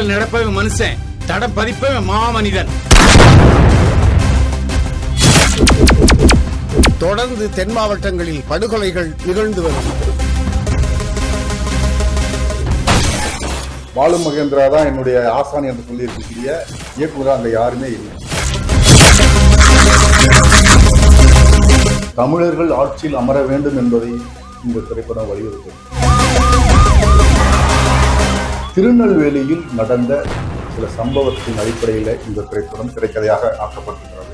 தடையில்லாமல் நடப்பவன் மனுஷன், தடை பதிப்பவன் மாமனிதன். தொடர்ந்து தென் மாவட்டங்களில் படுகொலைகள் நிகழ்ந்து வரும். பாலு மகேந்திரா தான் என்னுடைய ஆசான் என்று சொல்லி இருக்கக்கூடிய இயக்குனர் அங்க யாருமே இல்லை. தமிழர்கள் ஆட்சியில் அமர வேண்டும் என்பதை இந்த திரைப்படம் வலியுறுத்தும். திருநெல்வேலியில் நடந்த சில சம்பவத்தின் அடிப்படையில் இந்த திரைப்படம் திரைக்கதையாக ஆக்கப்பட்டிருக்கிறது.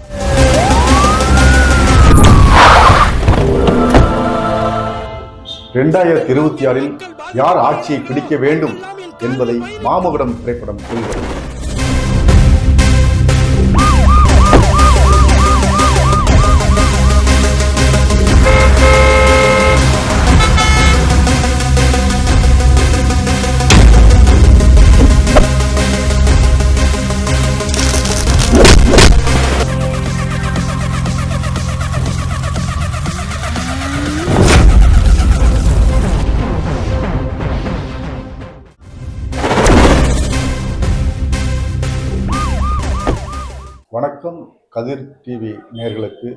2026 யார் ஆட்சியை பிடிக்க வேண்டும் என்பதை மாமகுடம் திரைப்படம் சொல்கிறது. வணக்கம். கதிர் டிவி நேயர்களுக்கு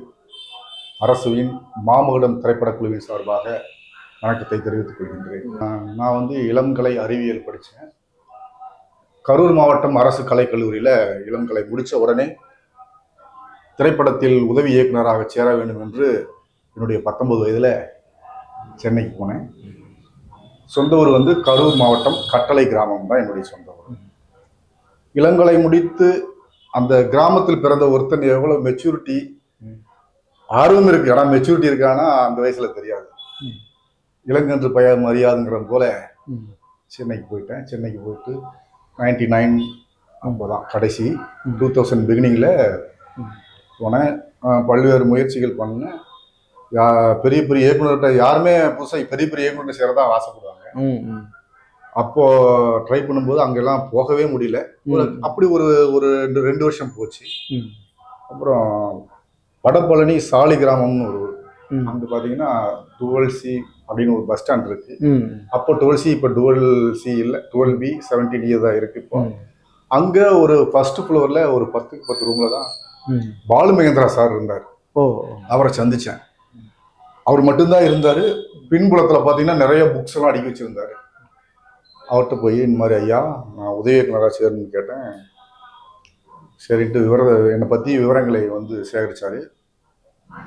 அரசுவின் மாமகுடம் திரைப்படக்குழுவின் சார்பாக வணக்கத்தை தெரிவித்துக் கொள்கின்றேன். நான் இளங்கலை அறிவியல் படித்தேன். கரூர் மாவட்டம் அரசு கலைக்கல்லூரியில் இளங்கலை முடித்த உடனே திரைப்படத்தில் உதவி இயக்குநராக சேர வேண்டும் என்று என்னுடைய 19 வயதில் சென்னைக்கு போனேன். சொந்த ஊர் கரூர் மாவட்டம் கட்டளை கிராமம் தான் என்னுடைய சொந்த ஊர். இளங்கலை முடித்து அந்த கிராமத்தில் பிறந்த ஒருத்தன் எவ்வளவு மெச்சூரிட்டி ஆர்வம் இருக்கு, ஆனால் மெச்சூரிட்டி இருக்கானா அந்த வயசுல தெரியாது. இளங்கன்று பய மரியாதைங்கிற போல சென்னைக்கு போயிட்டேன். சென்னைக்கு போயிட்டு 99 அப்போதான் கடைசி 2000 பிகினிங்ல போனேன். பல்வேறு முயற்சிகள் பண்ணேன். பெரிய பெரிய இயக்குநர்கிட்ட யாருமே புதுசாக பெரிய பெரிய இயக்குநர்கிட்ட சேரதான் ஆசைப்படுவாங்க. அப்போ ட்ரை பண்ணும்போது அங்கெல்லாம் போகவே முடியல. அப்படி ஒரு 2 வருஷம் போச்சு. அப்புறம் வடபழனி சாலி கிராமம்னு ஒரு அங்க பாத்தீங்கன்னா 12C அப்படின்னு ஒரு பஸ் ஸ்டாண்ட் இருக்கு. அப்போ 12C, இப்போ 12C இல்லை, 12B 17A தான் இருக்கு. இப்போ அங்க ஒரு ஃபர்ஸ்ட் ஃப்ளோர்ல ஒரு 10க்கு 10 ரூம்ல தான் பாலு மகேந்திரா சார் இருந்தார். அவரை சந்திச்சேன். அவர் மட்டும்தான் இருந்தாரு. பின்புலத்துல பாத்தீங்கன்னா நிறைய புக்ஸ் எல்லாம் அடுக்கி வச்சிருந்தாரு. அவர்கிட்ட போய் இந்த மாதிரி ஐயா நான் உதவி இயக்குனராக சேரணும்னு கேட்டேன். சரின்ட்டு என்னை பற்றி விவரங்களை சேகரித்தார்.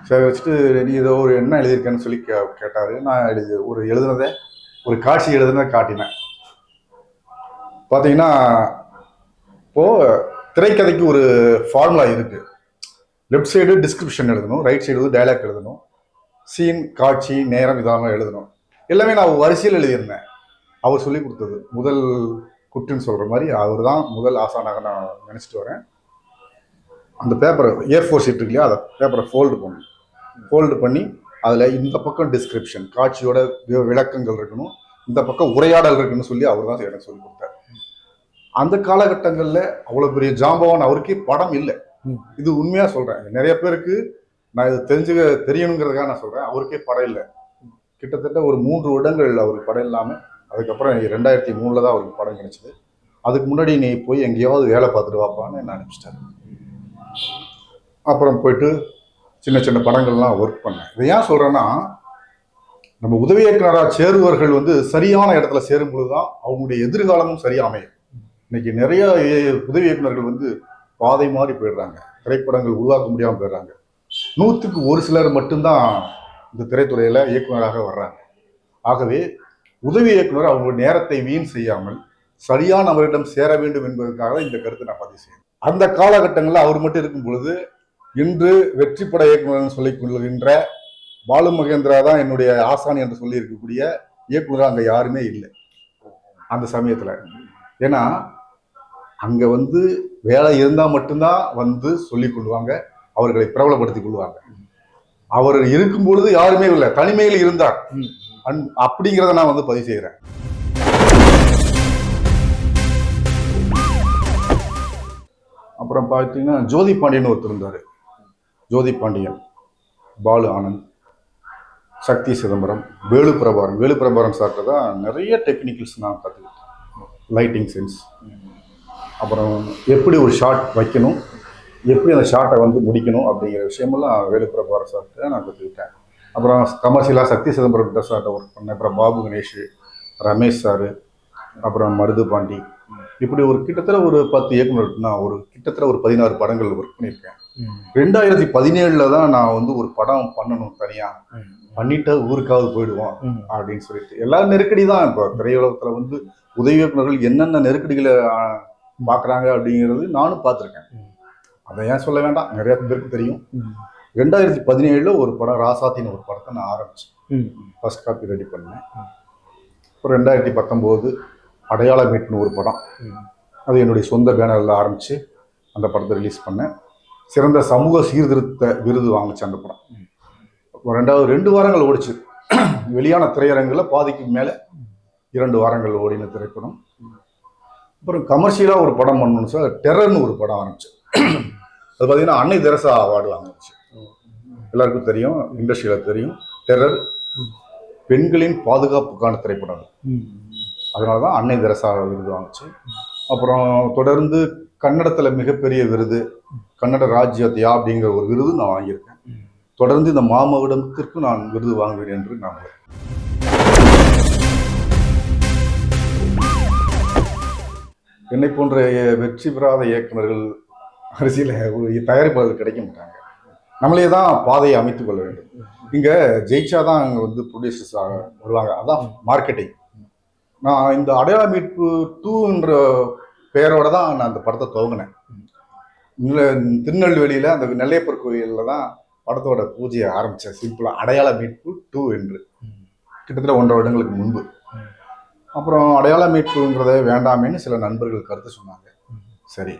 சேகரிச்சுட்டு நீ ஏதோ ஒரு என்ன எழுதியிருக்கேன்னு சொல்லி கேட்டார். நான் எழுதுனதை ஒரு காட்சி எழுதுனதை காட்டினேன். பார்த்தீங்கன்னா இப்போது திரைக்கதைக்கு ஒரு ஃபார்முலா இருக்குது. லெஃப்ட் சைடு டிஸ்கிரிப்ஷன் எழுதணும், ரைட் சைடு டைலாக் எழுதணும், சீன் காட்சி நேரம் இதெல்லாம் எழுதணும். எல்லாமே நான் வரிசையில் எழுதியிருந்தேன். அவர் சொல்லி கொடுத்தது முதல் குட்டுன்னு சொல்கிற மாதிரி அவர் தான் முதல் ஆசானாக நான் நினச்சிட்டு வரேன். அந்த பேப்பரை A4 ஷீட் இருக்கு இல்லையா, அதை பேப்பரை ஃபோல்டு பண்ணி அதில் இந்த பக்கம் டிஸ்கிரிப்ஷன் காட்சியோட விளக்கங்கள் இருக்கணும், இந்த பக்கம் உரையாடல் இருக்குன்னு சொல்லி அவர் தான் எனக்கு சொல்லி கொடுத்தார். அந்த காலகட்டங்களில் அவ்வளோ பெரிய ஜாம்பவான் அவருக்கே படம் இல்லை. இது உண்மையாக சொல்கிறேன். நிறைய பேருக்கு நான் இது தெரியணுங்கிறதுக்காக நான் சொல்கிறேன். அவருக்கே படம் இல்லை. கிட்டத்தட்ட ஒரு 3 வருடங்கள் அவருக்கு படம் இல்லாமல் அதுக்கப்புறம் 2003 தான் அவருக்கு படம் கிடைச்சிது. அதுக்கு முன்னாடி நீ போய் எங்கேயாவது வேலை பார்த்துட்டு வாப்பான்னு என்ன அனுப்பிச்சிட்டாரு. அப்புறம் போயிட்டு சின்ன சின்ன படங்கள்லாம் ஒர்க் பண்ணேன். இதை ஏன் சொல்கிறேன்னா, நம்ம உதவி இயக்குனராக சேருவர்கள் சரியான இடத்துல சேரும் பொழுது தான் அவங்களுடைய எதிர்காலமும் சரியாக அமையும். இன்னைக்கு நிறைய உதவி இயக்குனர்கள் பாதை மாறி போயிடுறாங்க. திரைப்படங்கள் உருவாக்க முடியாமல் போயிடுறாங்க. 100க்கு 1 சிலர் மட்டும்தான் இந்த திரைத்துறையில் இயக்குனராக வர்றாங்க. ஆகவே உதவி இயக்குனர் அவங்க நேரத்தை வீண் செய்யாமல் சரியான அவரிடம் சேர வேண்டும் என்பதற்காக இந்த கருத்தை நான் பதிவு செய்யணும். அந்த காலகட்டங்களில் அவர் மட்டும் இருக்கும் பொழுது இன்று வெற்றி பட இயக்குனர் சொல்லிக் கொள்கின்ற பாலு மகேந்திரா தான் என்னுடைய ஆசான் என்று சொல்லி இருக்கக்கூடிய இயக்குனர் அங்கே யாருமே இல்லை அந்த சமயத்தில். ஏன்னா அங்கே வேலை இருந்தால் மட்டும்தான் சொல்லிக் கொள்வாங்க, அவர்களை பிரபலப்படுத்திக் கொள்வாங்க. அவர் இருக்கும் பொழுது யாருமே இல்லை, தனிமையில் இருந்தார் அப்படிங்கிறத நான் பதிவு செய்கிறேன். அப்புறம் பார்த்தீங்கன்னா ஜோதி பாண்டியன் ஒருத்தர் இருந்தார். ஜோதி பாண்டியன், பாலு ஆனந்த், சக்தி சிதம்பரம், வேலு பிரபாரன் சார்கிட்ட தான் நிறைய டெக்னிக்கல்ஸ் நான் கற்றுக்கிட்டேன். லைட்டிங் சென்ஸ் அப்புறம் எப்படி ஒரு ஷாட் வைக்கணும், எப்படி அந்த ஷாட்டை வந்து முடிக்கணும் அப்படிங்கிற விஷயமெல்லாம் வேலுப்பிரபார சார்கிட்ட நான் கற்றுக்கிட்டேன். அப்புறம் கமர்ஷியலாக சக்தி சிதம்பரம் கிட்ட சார்ட்ட ஒர்க் பண்ணேன். அப்புறம் பாபு கணேஷ், ரமேஷ் சார், அப்புறம் மருது பாண்டி, இப்படி ஒரு கிட்டத்தட்ட ஒரு 10 இயக்குனர், நான் கிட்டத்தட்ட ஒரு 16 படங்கள் ஒர்க் பண்ணியிருக்கேன். 2017 தான் நான் வந்து ஒரு படம் பண்ணணும் தனியாக, பண்ணிட்டு ஊருக்காவது போயிடுவோம் அப்படின்னு சொல்லிட்டு. எல்லா நெருக்கடி தான். இப்போ திரையுலகத்தில் வந்து உதவி இயக்குநர்கள் என்னென்ன நெருக்கடிகளை பார்க்குறாங்க அப்படிங்கிறது நானும் பார்த்துருக்கேன். அதை ஏன் சொல்ல வேண்டாம், நிறைய பேருக்கு தெரியும். 2017 ஒரு படம் ராசாத்தின்னு ஒரு படத்தை நான் ஆரம்பித்தேன். ஃபர்ஸ்ட் காப்பி ரெடி பண்ணேன். அப்புறம் 2019 அடையாள மீட்னு ஒரு படம், அது என்னுடைய சொந்த பேனரில் ஆரம்பித்து அந்த படத்தை ரிலீஸ் பண்ணேன். சிறந்த சமூக சீர்திருத்த விருது வாங்கிச்சு அந்த படம். ரெண்டாவது 2 வாரங்கள் ஓடிச்சு. வெளியான திரையரங்கில் பாதிக்கு மேலே 2 வாரங்கள் ஓடின திரைப்படம். அப்புறம் கமர்ஷியலாக ஒரு படம் பண்ணணும்னு சார் டெரர்னு ஒரு படம் ஆரம்பிச்சு. அது பார்த்தீங்கன்னா அன்னை தெரசா அவார்டு வாங்கிச்சு. எல்லாருக்கும் தெரியும், இண்டஸ்ட்ரியில் தெரியும். டெரர் பெண்களின் பாதுகாப்புக்கான திரைப்படம், அதனால தான் அன்னை தெரசா விருது வாங்கிச்சு. அப்புறம் தொடர்ந்து கன்னடத்தில் மிகப்பெரிய விருது கன்னட ராஜ்யோதயா அப்படிங்கிற ஒரு விருது நான் வாங்கியிருக்கேன். தொடர்ந்து இந்த மாமகுடத்திற்கு நான் விருது வாங்குவேன் என்று நம்புகிறேன். என்னை போன்ற வெற்றி பெறாத இயக்குநர்கள் அரசியல் தயாரிப்பாளர்கள் கிடைக்க மாட்டாங்க. நம்மளே தான் பாதையை அமைத்துக் கொள்ள வேண்டும். இங்கே ஜெயிச்சாதான் அங்கே வந்து ப்ரொடியூசர்ஸ் வருவாங்க. அதான் மார்க்கெட்டிங். நான் இந்த அடையாள மீட்பு 2ன்ற பெயரோட தான் நான் அந்த படத்தை துவங்கினேன். திருநெல்வேலியில் அந்த நெல்லையப்பர் கோயிலில் தான் படத்தோட பூஜையை ஆரம்பித்தேன். சிம்பிளாக அடையாள மீட்பு 2 என்று, கிட்டத்தட்ட 1.5 வருடங்களுக்கு முன்பு. அப்புறம் அடையாள மீட்புங்கிறத வேண்டாமேன்னு சில நண்பர்கள் கருத்து சொன்னாங்க. சரி,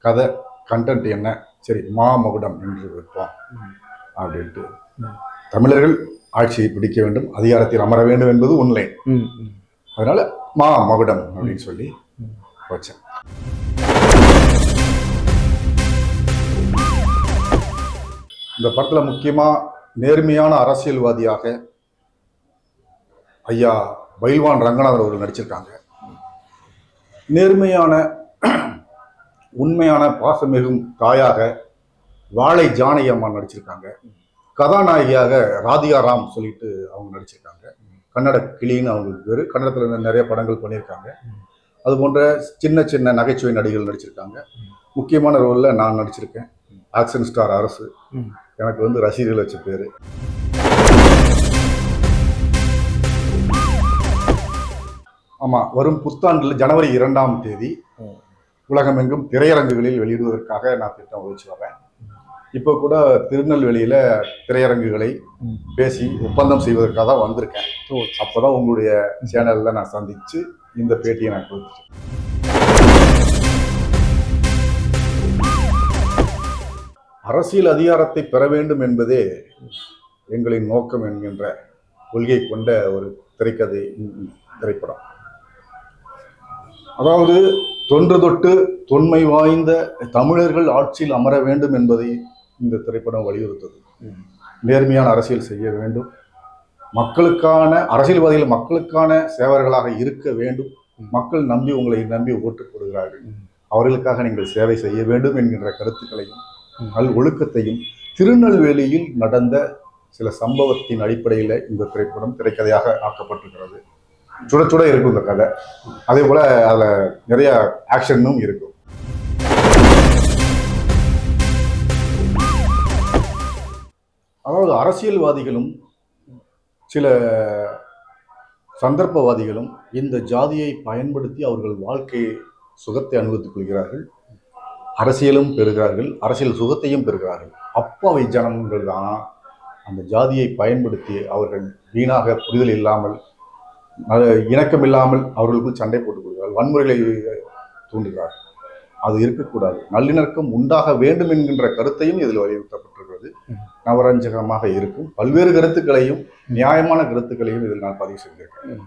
கதை கண்டென்ட் என்ன, சரி மாமகுடம் என்று வைப்போம் அப்படின்ட்டு. தமிழர்கள் ஆட்சியை பிடிக்க வேண்டும், அதிகாரத்தில் அமர வேண்டும் என்பது உண்மை. அதனால மாமகுடம் அப்படின்னு சொல்லி வச்சேன். இந்த படத்தில் முக்கியமாக நேர்மையான அரசியல்வாதியாக ஐயா பைல்வான் ரங்கநாதர் அவர்கள் நடிச்சிருக்காங்க. நேர்மையான உண்மையான பாசமிகும் தாயாக வாழை ஜானகி அம்மா நடிச்சிருக்காங்க. கதாநாயகியாக ராதிகா ராம் சொல்லிட்டு அவங்க நடிச்சிருக்காங்க. கன்னட கிளின்னு அவங்களுக்கு பேர். கன்னடத்தில் நிறைய படங்கள் பண்ணியிருக்காங்க. அது போன்ற சின்ன சின்ன நகைச்சுவை நடிகர்கள் நடிச்சிருக்காங்க. முக்கியமான ரோலில் நான் நடிச்சிருக்கேன். ஆக்ஷன் ஸ்டார் அரசு, எனக்கு வந்து ரசிகர்கள் வச்ச பேர். ஆமாம், வரும் புத்தாண்டில் ஜனவரி 2ஆம் தேதி உலகமெங்கும் திரையரங்குகளில் வெளியிடுவதற்காக நான் திட்டம் வகிச்சு வரேன். இப்போ கூட திருநெல்வேலியில் திரையரங்குகளை பேசி ஒப்பந்தம் செய்வதற்காக தான் வந்திருக்கேன். அப்போ தான் உங்களுடைய சேனலில் நான் சந்தித்து இந்த பேட்டியை நான் கொடுத்துட்டேன். அரசியல் அதிகாரத்தை பெற வேண்டும் என்பதே எங்களின் நோக்கம் என்கின்ற கொள்கை கொண்ட ஒரு திரைப்படம். அதாவது தொன்று தொட்டு தொன்மை வாய்ந்த தமிழர்கள் ஆட்சியில் அமர வேண்டும் என்பதை இந்த திரைப்படம் வலியுறுத்தது. நேர்மையான அரசியல் செய்ய வேண்டும், மக்களுக்கான அரசியல்வாதிகள் மக்களுக்கான சேவர்களாக இருக்க வேண்டும். மக்கள் உங்களை நம்பி ஓட்டு போடுகிறார்கள், அவர்களுக்காக நீங்கள் சேவை செய்ய வேண்டும் என்கின்ற கருத்துக்களையும் நல் ஒழுக்கத்தையும் திருநெல்வேலியில் நடந்த சில சம்பவத்தின் அடிப்படையில் இந்த திரைப்படம் திரைக்கதையாக ஆக்கப்பட்டிருக்கிறது. சுட சுட இருக்கும் இந்த கதை. அதே போல அதுல நிறைய ஆக்ஷனும் இருக்கும். அதாவது அரசியல்வாதிகளும் சில சந்தர்ப்பவாதிகளும் இந்த ஜாதியை பயன்படுத்தி அவர்கள் வாழ்க்கை சுகத்தை அனுபவித்துக் கொள்கிறார்கள், அரசியலும் பெறுகிறார்கள், அரசியல் சுகத்தையும் பெறுகிறார்கள். அப்பாவி ஜனங்கள் தான் அந்த ஜாதியை பயன்படுத்தி அவர்கள் வீணாக புரிதல் இல்லாமல் இணக்கம் இல்லாமல் அவர்களுக்கு சண்டை போட்டுக் கொள்கிறார்கள், வன்முறைகளை தூண்டுகிறார்கள். அது இருக்கக்கூடாது. நல்லிணக்கம் உண்டாக வேண்டும் என்கின்ற கருத்தையும் இதில் வலியுறுத்தப்பட்டிருக்கிறது. நவரஞ்சகமாக இருக்கும். பல்வேறு கருத்துக்களையும் நியாயமான கருத்துக்களையும் இதில் நான் பதிவு செய்திருக்கேன்.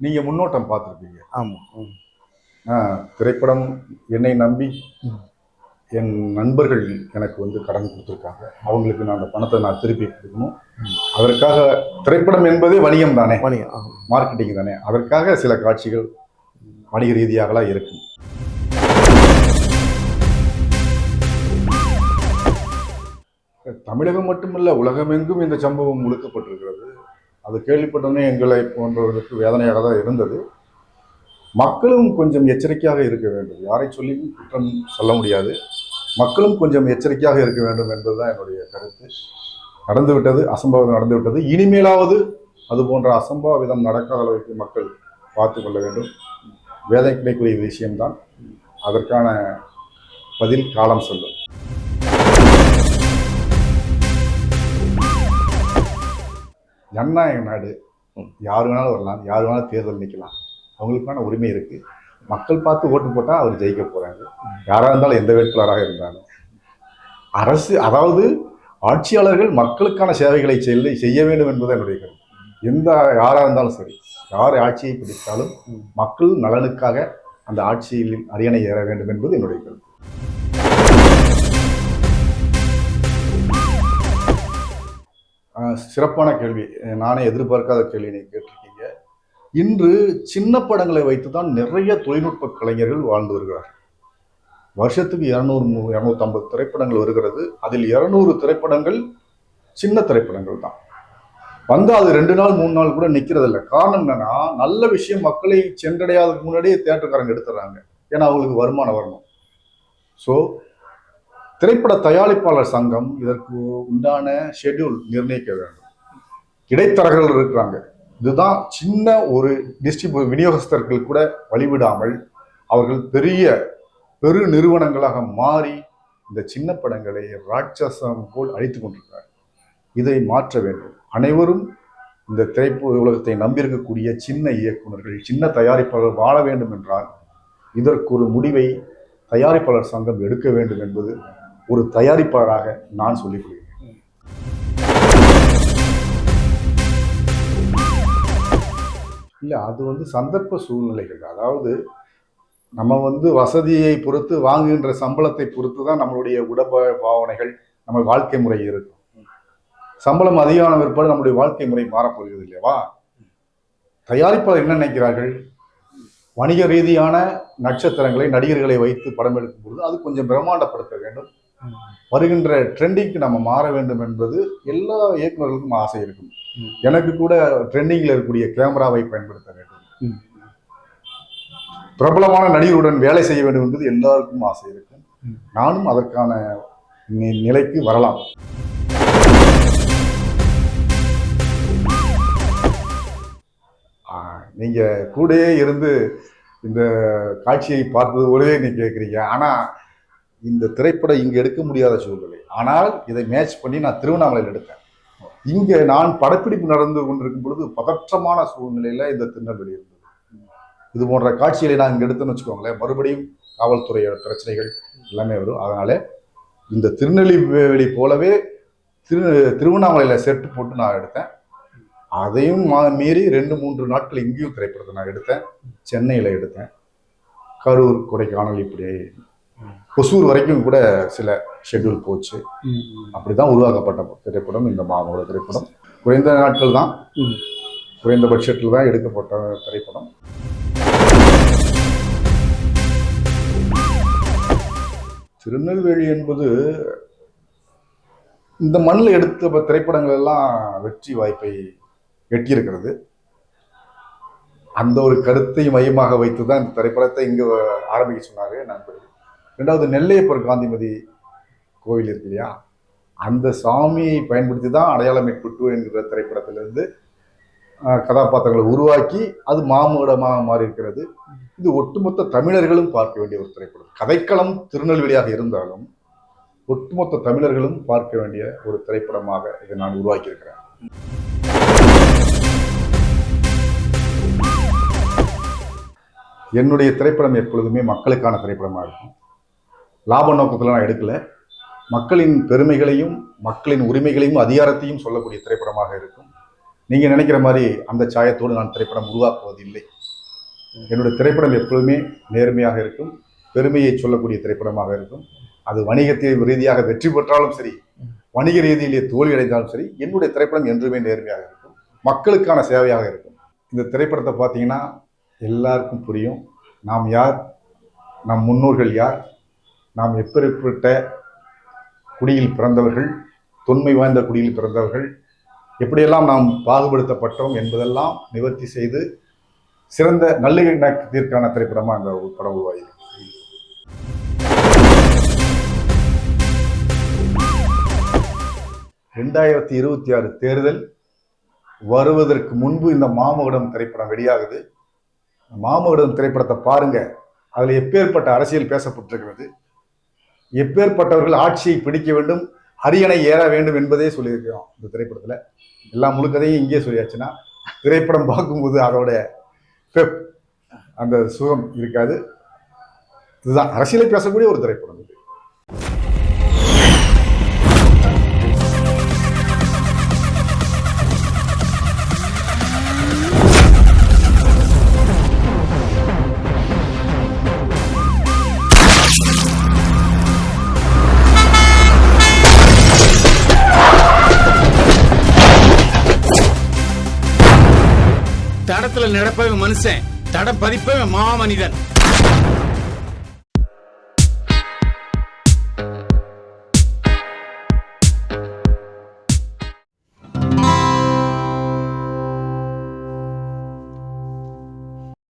நீங்க முன்னோட்டம் பார்த்துருப்பீங்க. ஆமா. திரைப்படம் என்னை நம்பி என் நண்பர்கள் எனக்கு வந்து கடன் கொடுத்துருக்காங்க. அவங்களுக்கு நான் அந்த பணத்தை நான் திருப்பி கொடுக்கணும். அதற்காக திரைப்படம் என்பதே வணிகம் தானே, மார்க்கெட்டிங் தானே. அதற்காக சில காட்சிகள் வணிக ரீதியாகலாம் இருக்கும். தமிழகம் மட்டுமல்ல, உலகமெங்கும் இந்த சம்பவம் முழுக்கப்பட்டிருக்கிறது. அது கேள்விப்பட்டோன்னே எங்களை போன்றவர்களுக்கு வேதனையாக தான் இருந்தது. மக்களும் கொஞ்சம் எச்சரிக்கையாக இருக்க வேண்டும். யாரை சொல்லியும் குற்றம் சொல்ல முடியாது. மக்களும் கொஞ்சம் எச்சரிக்கையாக இருக்க வேண்டும் என்பதுதான் என்னுடைய கருத்து. நடந்துவிட்டது, அசம்பாவிதம் நடந்துவிட்டது. இனிமேலாவது அது போன்ற அசம்பாவிதம் நடக்காத அளவுக்கு மக்கள் பார்த்து கொள்ள வேண்டும். வேதனைக்குரிய விஷயம்தான். அதற்கான பதில் காலம் சொல்லும். ஜனநாயக நாடு, யார் வேணாலும் வரலாம், யார் வேணாலும் தேர்தல் நிற்கலாம். அவங்களுக்கான உரிமை இருக்கு. மக்கள் பார்த்து ஓட்டு போட்டால் அவர் ஜெயிக்க போறாங்க. யாராக இருந்தாலும், எந்த வேட்பாளராக இருந்தாலும். அரசு, அதாவது ஆட்சியாளர்கள் மக்களுக்கான சேவைகளை செய்ய வேண்டும் என்பது என்னுடைய கருத்து. யாராக இருந்தாலும் சரி, யார் ஆட்சியை பிடித்தாலும் மக்கள் நலனுக்காக அந்த ஆட்சியில் அரியணை ஏற வேண்டும் என்பது என்னுடைய கருத்து. சிறப்பான கேள்வி. நானே எதிர்பார்க்காத கேள்வி நீங்க கேட்டிருக்கீங்க. இன்று சின்ன படங்களை வைத்துதான் நிறைய தொழில்நுட்ப கலைஞர்கள் வாழ்ந்து வருகிறார். வருஷத்துக்கு 200-250 திரைப்படங்கள் வருகிறது. அதில் 200 திரைப்படங்கள் சின்ன திரைப்படங்கள் தான். வந்து அது 2 நாள் 3 நாள் கூட நிற்கிறது இல்லை. காரணம் என்னன்னா, நல்ல விஷயம் மக்களை சென்றடையாததுக்கு முன்னாடியே தியேட்டர்காரங்க எடுத்துடுறாங்க. ஏன்னா அவங்களுக்கு வருமானம் வரணும். ஸோ திரைப்பட தயாரிப்பாளர் சங்கம் இதற்கு உண்டான ஷெட்யூல் நிர்ணயிக்க வேண்டும். இடைத்தரகர்கள் இருக்கிறாங்க. இதுதான் சின்ன ஒரு விநியோகஸ்தர்கள் கூட வழிவிடாமல் அவர்கள் பெரு நிறுவனங்களாக மாறி இந்த சின்ன படங்களை ராட்சசம் போல் அழித்துக் கொண்டிருக்கிறார். இதை மாற்ற வேண்டும். அனைவரும் இந்த திரைப்பட உலகத்தை நம்பியிருக்கக்கூடிய சின்ன இயக்குநர்கள், சின்ன தயாரிப்பாளர்கள் வாழ வேண்டும் என்றால் இதற்கு ஒரு முடிவை தயாரிப்பாளர் சங்கம் எடுக்க வேண்டும் என்பது ஒரு தயாரிப்பாளராக நான் சொல்லிக் கொள்கிறேன். இல்லை, அது வந்து சந்தர்ப்ப சூழ்நிலைகள். அதாவது நம்ம வசதியை பொறுத்து, வாங்குகின்ற சம்பளத்தை பொறுத்து தான் நம்மளுடைய பாவனைகள், நம்ம வாழ்க்கை முறை இருக்கும். சம்பளம் அதிகமான பிற்பாடு நம்முடைய வாழ்க்கை முறை மாறப்போகிறது இல்லையவா? தயாரிப்பாளர் என்ன நினைக்கிறார்கள்? வணிக ரீதியான நட்சத்திரங்களை, நடிகர்களை வைத்து படம் எடுக்கும் பொழுது அது கொஞ்சம் பிரம்மாண்டப்படுத்த வேண்டும். வருகின்ற ட்ரெண்டிங்க்கு நம்ம மாற வேண்டும் என்பது எல்லா இயக்குநர்களுக்கும் ஆசை இருக்கும். எனக்கு கூட ட்ரெண்டிங்கில் இருக்கக்கூடிய கேமராவை பயன்படுத்த வேண்டும், பிரபலமான நடிகருடன் வேலை செய்ய வேண்டும் என்பது எல்லாருக்கும் ஆசை இருக்கும். நானும் அதற்கான நிலைக்கு வரலாம். நீங்க கூடயே இருந்து இந்த காட்சியை பார்த்தது போலவே நீ கேட்குறீங்க. ஆனா இந்த திரைப்படம் இங்க எடுக்க முடியாத சூழ்நிலை. ஆனால் இதை மேட்ச் பண்ணி நான் திருவண்ணாமலையில் எடுத்தேன். இங்க நான் படப்பிடிப்பு நடந்து கொண்டிருக்கும் பொழுது பதற்றமான சூழ்நிலையில இந்த திருநெல்வேலி இருந்தது. இது போன்ற காட்சிகளை நான் இங்க எடுத்தேன்னு வச்சுக்கோங்களேன், மறுபடியும் காவல்துறையோட பிரச்சனைகள் எல்லாமே வரும். அதனால இந்த திருநெல்வேலி போலவே திருவண்ணாமலையில செட்டு போட்டு நான் எடுத்தேன். அதையும் மீறி 2-3 நாட்கள் இங்கேயும் திரைப்படத்தை நான் எடுத்தேன். சென்னையில் எடுத்தேன், கரூர், கொடைக்கானல், இப்படி ஒசூர் வரைக்கும் கூட சில ஷெட்யூல் போச்சு. அப்படிதான் உருவாக்கப்பட்ட திரைப்படம் இந்த மாமாவோட திரைப்படம். குறைந்த நாட்கள் தான், குறைந்த பட்ஜெட்டில் தான் எடுக்கப்பட்ட திரைப்படம். திருநெல்வேலி என்பது இந்த மண்ணில் எடுத்த திரைப்படங்கள் எல்லாம் வெற்றி வாய்ப்பை எட்டியிருக்கிறது. அந்த ஒரு கருத்தை மையமாக வைத்து தான் இந்த திரைப்படத்தை இங்கே ஆரம்பிக்க சொன்னாரு நண்பர்கள். 2வது, நெல்லையப்பர் காந்திமதி கோவில் இருக்கு இல்லையா, அந்த சாமியை பயன்படுத்தி தான் அடையாளம் மீட்பு என்கிற திரைப்படத்திலிருந்து கதாபாத்திரங்களை உருவாக்கி அது மாமூடமாக மாறி இருக்கிறது. இது ஒட்டுமொத்த தமிழர்களும் பார்க்க வேண்டிய ஒரு திரைப்படம். கதைக்களம் திருநெல்வேலியாக இருந்தாலும் ஒட்டுமொத்த தமிழர்களும் பார்க்க வேண்டிய ஒரு திரைப்படமாக இதை நான் உருவாக்கி இருக்கிறேன். என்னுடைய திரைப்படம் எப்பொழுதுமே மக்களுக்கான திரைப்படமாக இருக்கும். லாப நோக்கத்தில் நான் எடுக்கல. மக்களின் பெருமைகளையும் மக்களின் உரிமைகளையும் அதிகாரத்தையும் சொல்லக்கூடிய திரைப்படமாக இருக்கும். நீங்கள் நினைக்கிற மாதிரி அந்த சாயத்தோடு நான் திரைப்படம் உருவாக்குவதில்லை. என்னுடைய திரைப்படம் எப்பொழுதுமே நேர்மையாக இருக்கும், பெருமையை சொல்லக்கூடிய திரைப்படமாக இருக்கும். அது வணிகத்தை ரீதியாக வெற்றி பெற்றாலும் சரி, வணிக ரீதியிலே தோல்வி அடைந்தாலும் சரி, என்னுடைய திரைப்படம் என்றுமே நேர்மையாக இருக்கும், மக்களுக்கான சேவையாக இருக்கும். இந்த திரைப்படத்தை பார்த்தீங்கன்னா எல்லாருக்கும் புரியும். நாம் யார், நம் முன்னோர்கள் யார், நாம் எப்பேற்பட்ட குடியில் பிறந்தவர்கள், தொன்மை வாய்ந்த குடியில் பிறந்தவர்கள், எப்படியெல்லாம் நாம் பாகுபடுத்தப்பட்டோம் என்பதெல்லாம் நிவர்த்தி செய்து சிறந்த நல்லிணக்கத்திற்கான திரைப்படமாக அந்த படம் உருவாகியிருக்கு. 2026 தேர்தல் வருவதற்கு முன்பு இந்த மாமகுடம் திரைப்படம் வெளியாகுது. மாமகுடம் திரைப்படத்தை பாருங்க. அதுல எப்பேற்பட்ட அரசியல் பேசப்பட்டிருக்கிறது, எப்பேற்பட்டவர்கள் ஆட்சியை பிடிக்க வேண்டும், அரியணை ஏற வேண்டும் என்பதே சொல்லியிருக்கிறோம். இந்த திரைப்படத்துல எல்லா முழுக்கதையும் இங்கே சொல்லியாச்சுன்னா திரைப்படம் பார்க்கும்போது அதோட அந்த சுகம் இருக்காது. இதுதான் அரசியலை பேசக்கூடிய ஒரு திரைப்படம் இது. தடத்துல நடப்பவன் மனுஷன், தடம் பதிப்பவன் மாமனிதன்.